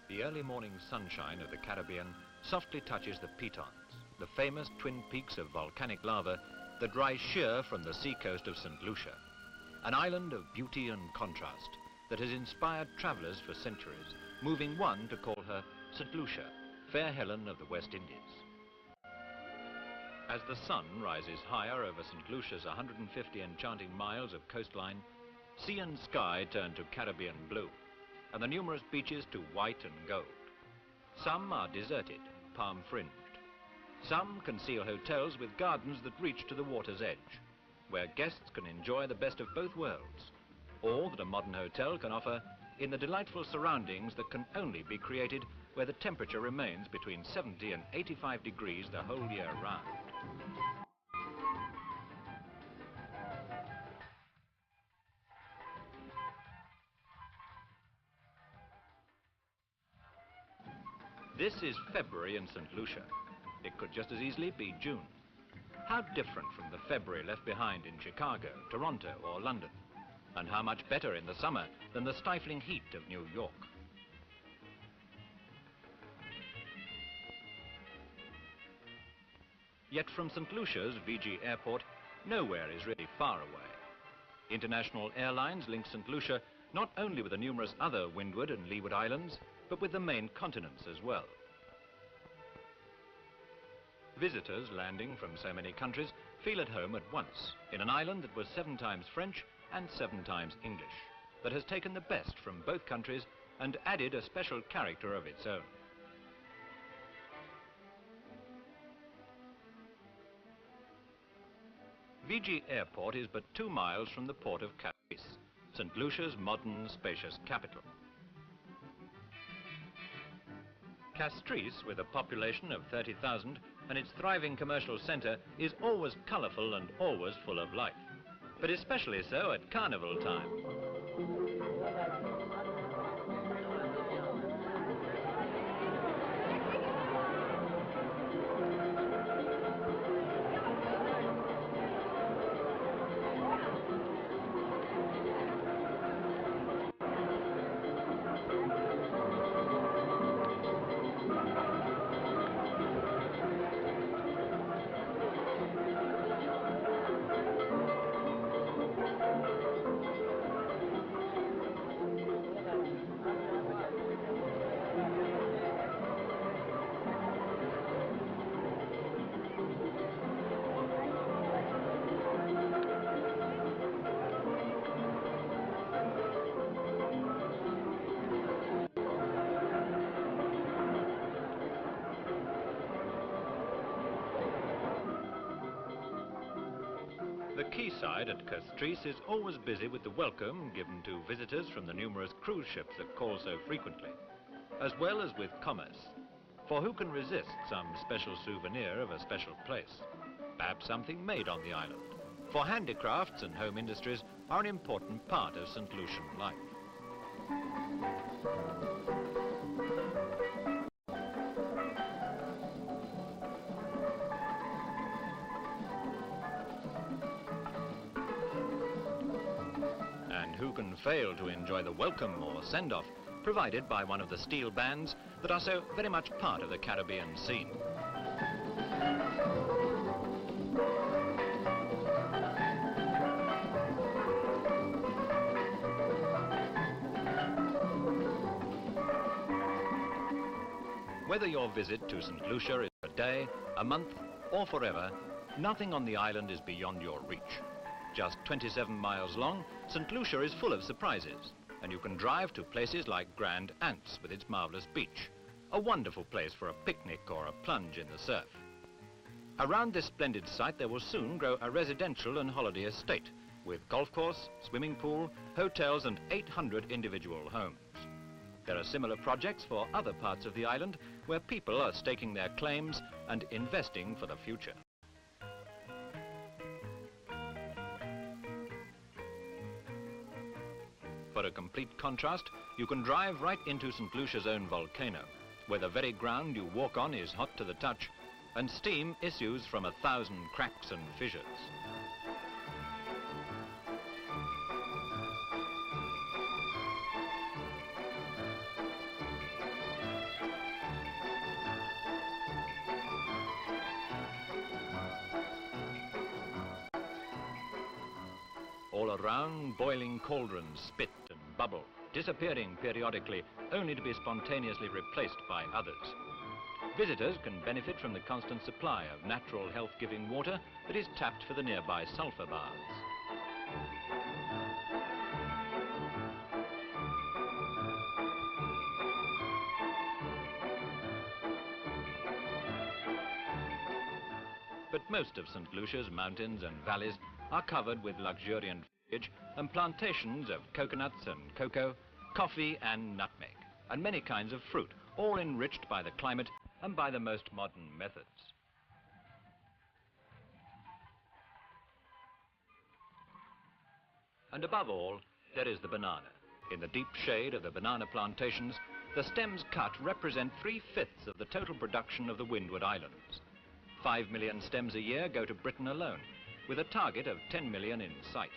The early morning sunshine of the Caribbean softly touches the pitons, the famous twin peaks of volcanic lava that rise sheer from the seacoast of St Lucia, an island of beauty and contrast that has inspired travellers for centuries, moving one to call her St Lucia, fair Helen of the West Indies. As the sun rises higher over St Lucia's 150 enchanting miles of coastline, sea and sky turn to Caribbean blue, and the numerous beaches to white and gold. Some are deserted, palm-fringed. Some conceal hotels with gardens that reach to the water's edge, where guests can enjoy the best of both worlds, all that a modern hotel can offer in the delightful surroundings that can only be created where the temperature remains between 70 and 85 degrees the whole year round. This is February in St Lucia. It could just as easily be June. How different from the February left behind in Chicago, Toronto or London, and how much better in the summer than the stifling heat of New York. Yet from St Lucia's VG Airport, nowhere is really far away. International airlines link St Lucia not only with the numerous other windward and leeward islands, but with the main continents as well. Visitors landing from so many countries feel at home at once in an island that was 7 times French and 7 times English, that has taken the best from both countries and added a special character of its own. VG Airport is but 2 miles from the port of Cadiz, St Lucia's modern, spacious capital. Castries, with a population of 30,000 and its thriving commercial centre, is always colourful and always full of life, but especially so at carnival time. The quayside at Castries is always busy with the welcome given to visitors from the numerous cruise ships that call so frequently, as well as with commerce. For who can resist some special souvenir of a special place? Perhaps something made on the island. For handicrafts and home industries are an important part of St Lucian life. Who can fail to enjoy the welcome or send-off provided by one of the steel bands that are so very much part of the Caribbean scene? Whether your visit to St Lucia is a day, a month or forever, nothing on the island is beyond your reach. Just 27 miles long, St Lucia is full of surprises, and you can drive to places like Grand Anse with its marvellous beach, a wonderful place for a picnic or a plunge in the surf. Around this splendid site there will soon grow a residential and holiday estate, with golf course, swimming pool, hotels and 800 individual homes. There are similar projects for other parts of the island where people are staking their claims and investing for the future. For a complete contrast, you can drive right into St Lucia's own volcano, where the very ground you walk on is hot to the touch, and steam issues from 1,000 cracks and fissures. round, boiling cauldrons spit and bubble, disappearing periodically, only to be spontaneously replaced by others. Visitors can benefit from the constant supply of natural health-giving water that is tapped for the nearby sulphur baths. But most of St Lucia's mountains and valleys are covered with luxuriant foliage and plantations of coconuts and cocoa, coffee and nutmeg, and many kinds of fruit, all enriched by the climate and by the most modern methods. And above all, there is the banana. In the deep shade of the banana plantations, the stems cut represent 3/5 of the total production of the Windward Islands. 5 million stems a year go to Britain alone, with a target of 10 million in sight.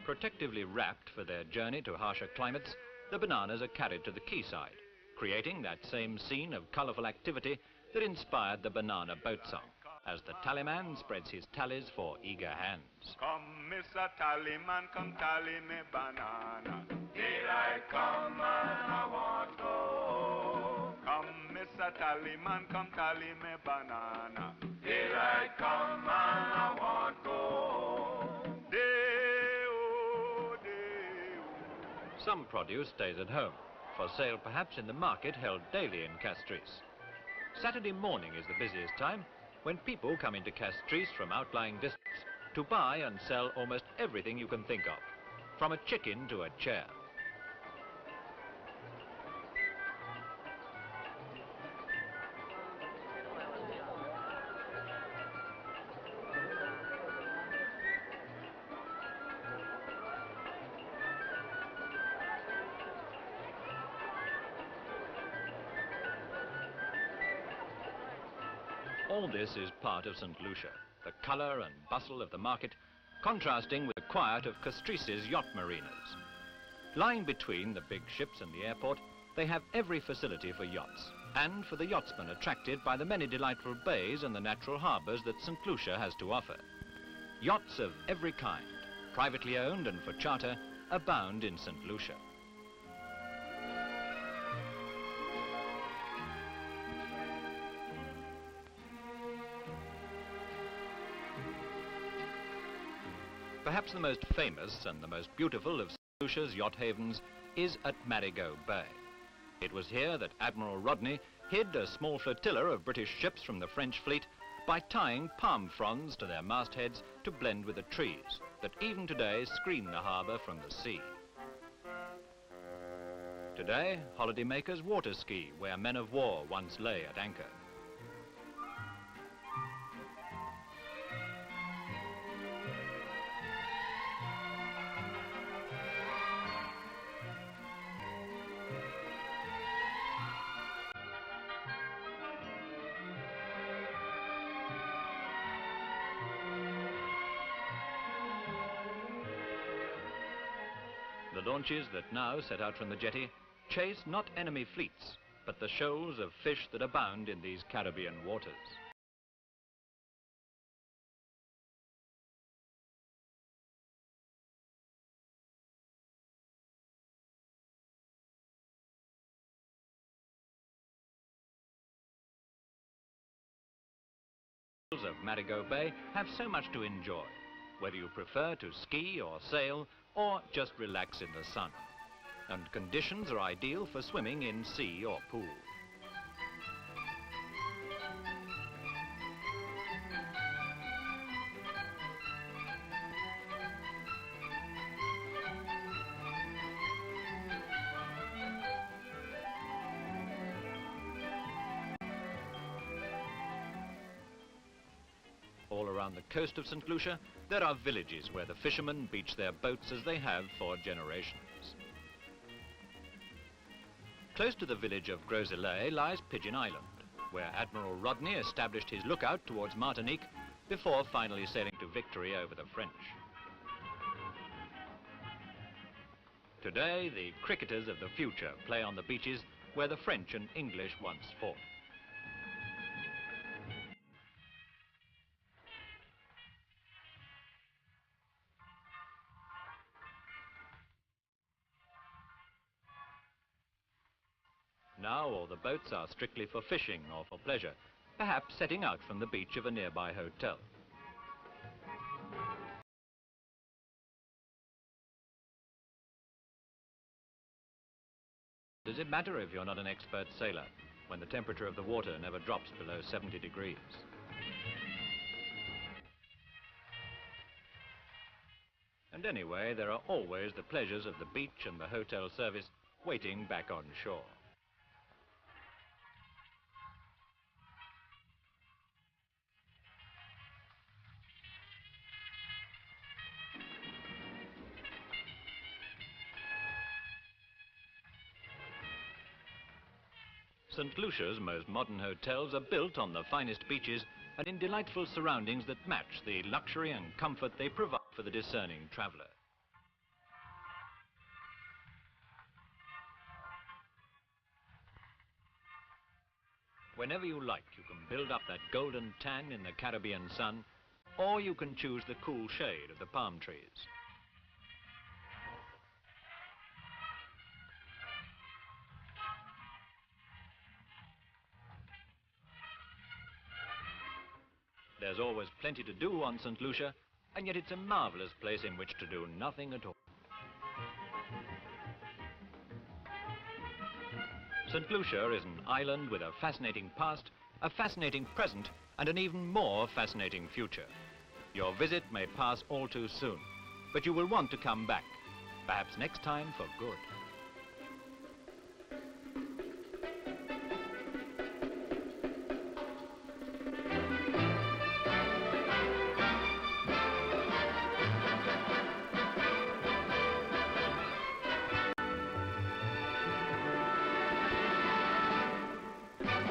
Protectively wrapped for their journey to harsher climates, the bananas are carried to the quayside, creating that same scene of colourful activity that inspired the banana boat song, as the tallyman spreads his tallies for eager hands. Come, Mr. Tallyman, come tally me banana. Here I come and I want go. Come, Mr. Tallyman, come tally me banana. Here I come and I want go. Some produce stays at home, for sale perhaps in the market held daily in Castries. Saturday morning is the busiest time, when people come into Castries from outlying districts to buy and sell almost everything you can think of, from a chicken to a chair. All this is part of St Lucia, the colour and bustle of the market, contrasting with the quiet of Castries' yacht marinas. Lying between the big ships and the airport, they have every facility for yachts, and for the yachtsmen attracted by the many delightful bays and the natural harbours that St Lucia has to offer. Yachts of every kind, privately owned and for charter, abound in St Lucia. Perhaps the most famous and the most beautiful of St Lucia's yacht havens is at Marigot Bay. It was here that Admiral Rodney hid a small flotilla of British ships from the French fleet by tying palm fronds to their mastheads to blend with the trees that even today screen the harbour from the sea. Today, holidaymakers water ski where men of war once lay at anchor. The launches that now set out from the jetty chase not enemy fleets, but the shoals of fish that abound in these Caribbean waters. The of Marigot Bay have so much to enjoy, whether you prefer to ski or sail or just relax in the sun. And conditions are ideal for swimming in sea or pool. All around the coast of St Lucia, there are villages where the fishermen beach their boats as they have for generations. Close to the village of Groseilliers lies Pigeon Island, where Admiral Rodney established his lookout towards Martinique before finally sailing to victory over the French. Today, the cricketers of the future play on the beaches where the French and English once fought. Now all the boats are strictly for fishing or for pleasure, perhaps setting out from the beach of a nearby hotel. Does it matter if you're not an expert sailor, when the temperature of the water never drops below 70 degrees? And anyway, there are always the pleasures of the beach and the hotel service waiting back on shore. St Lucia's most modern hotels are built on the finest beaches and in delightful surroundings that match the luxury and comfort they provide for the discerning traveller. Whenever you like, you can build up that golden tan in the Caribbean sun, or you can choose the cool shade of the palm trees. There's always plenty to do on St Lucia, and yet it's a marvellous place in which to do nothing at all. St Lucia is an island with a fascinating past, a fascinating present, and an even more fascinating future. Your visit may pass all too soon, but you will want to come back, perhaps next time for good.